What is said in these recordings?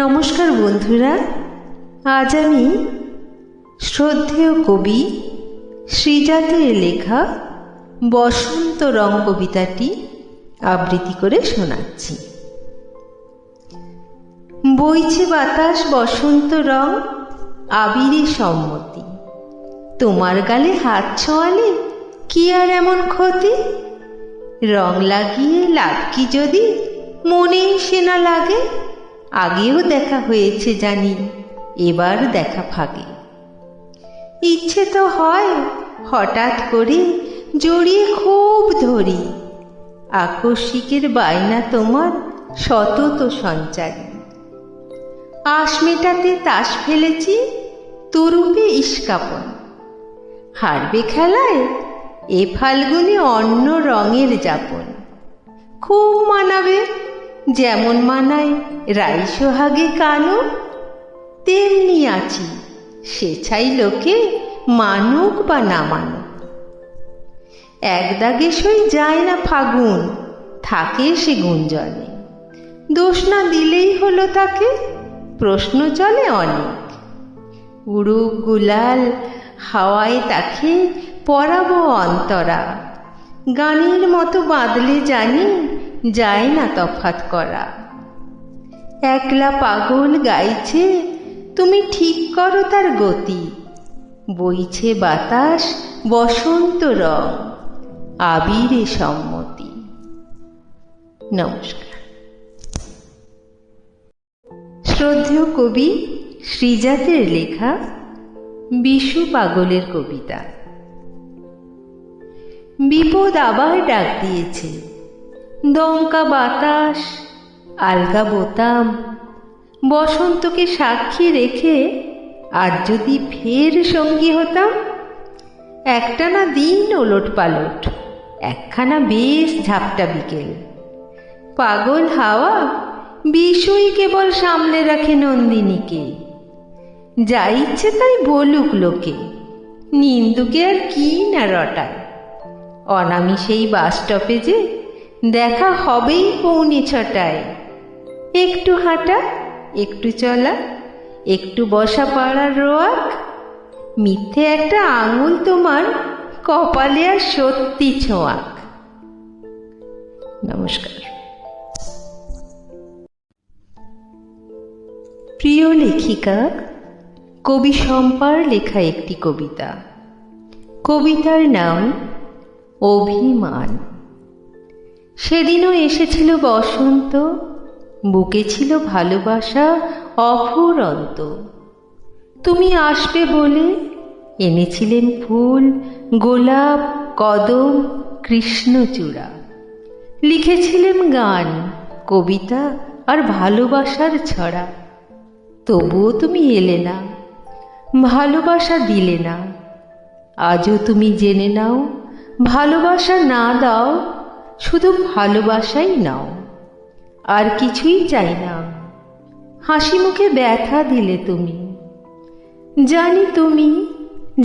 নমস্কার বন্ধুরা, আজ আমি শ্রদ্ধেয় কবি শ্রীজাতের লেখা বসন্ত রং কবিতাটি আবৃত্তি করে শোনাচ্ছি। বইছে বাতাস বসন্ত রং, আবিরে সম্মতি। তোমার গালে হাত ছোঁয়ালে কি আর এমন ক্ষতি? রং লাগিয়ে লাভ কি যদি মনেই সে না লাগে? আগেও দেখা হয়েছে জানি, এবার দেখা ফাগে। ইচ্ছে তো হয় হঠাৎ করে জড়িয়ে খুব ধরি, আকস্মিকের বায়না তোমার সতত সঞ্চারী। আশ মেটাতে তাস ফেলেছি তরুপে ইস্কাপন, হারবে খেলায় এ ফাল্গুনে অন্য রঙের যাপন। খুব মানাবে যেমন মানায় রাই সোহাগে কানো, তেমনি আছি সেছাই লোকে মানুক বা না মানুক। এক দাগে সই যায় না ফাগুন, থাকে সে গুঞ্জনে। দোষ না দিলেই হলো তাকে, প্রশ্ন চলে অনেক। উড়ুক গুলাল হাওয়ায় তাকে পরাবো অন্তরা, গানের মতো বাঁধলে জানি যায় না তফাৎ করা। একলা পাগল গাইছে তুমি ঠিক করো তার গতি, বইছে বাতাস বসন্ত রং, আবিরে সম্মতি। নমস্কার। শ্রদ্ধেয় কবি শ্রীজাতের লেখা বিশু পাগলের কবিতা। বিপদ আবার ডাক দিয়েছে, দমকা বাতাস, আলগা বোতাম। বসন্তকে সাক্ষী রেখে আজ যদি ফের সঙ্গী হতাম। একটানা দিন ওলট পালট, একখানা বেশ ঝাপটা বিকেল। পাগল হাওয়া বিষয় কেবল সামলে রাখে নন্দিনীকে। যা ইচ্ছে তাই বলুক লোকে, নিন্দুকে আর কি না রটায়। অনামি সেই বাস স্টপে যে দেখা হবেই পৌনে 6টায়। একটু হাঁটা, একটু চলা, একটু বসা পাড়ার রোয়াক। মিথ্যে একটা আঙুল তোমার কপালে আর সত্যি ছোঁয়াক। নমস্কার। প্রিয় লেখিকা কবি শম্পার লেখা একটি কবিতা। কবিতার নাম অভিমান। সেদিনও এসেছিল বসন্ত, বুকে ছিল ভালোবাসা অফুরন্ত। তুমি আসবে বলে এনেছিলেন ফুল, গোলাপ, কদম, কৃষ্ণচূড়া। লিখেছিলেন গান, কবিতা আর ভালোবাসার ছড়া। তবুও তুমি এলে না, ভালোবাসা দিলে না। আজও তুমি জেনে নাও, ভালোবাসা না দাও, শুধু ভালোবাসাই নাও। আর কিছুই চাই না। হাসি মুখে ব্যথা দিলে তুমি।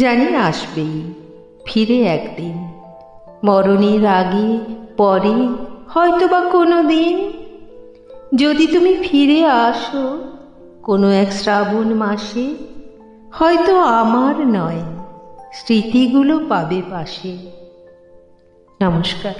জানি আসবেই ফিরে একদিন, মরণের আগে পরে হয়তোবা কোনো দিন। যদি তুমি ফিরে আসো কোনো এক শ্রাবণ মাসে, হয়তো আমার নয় স্মৃতিগুলো পাবে পাশে। নমস্কার।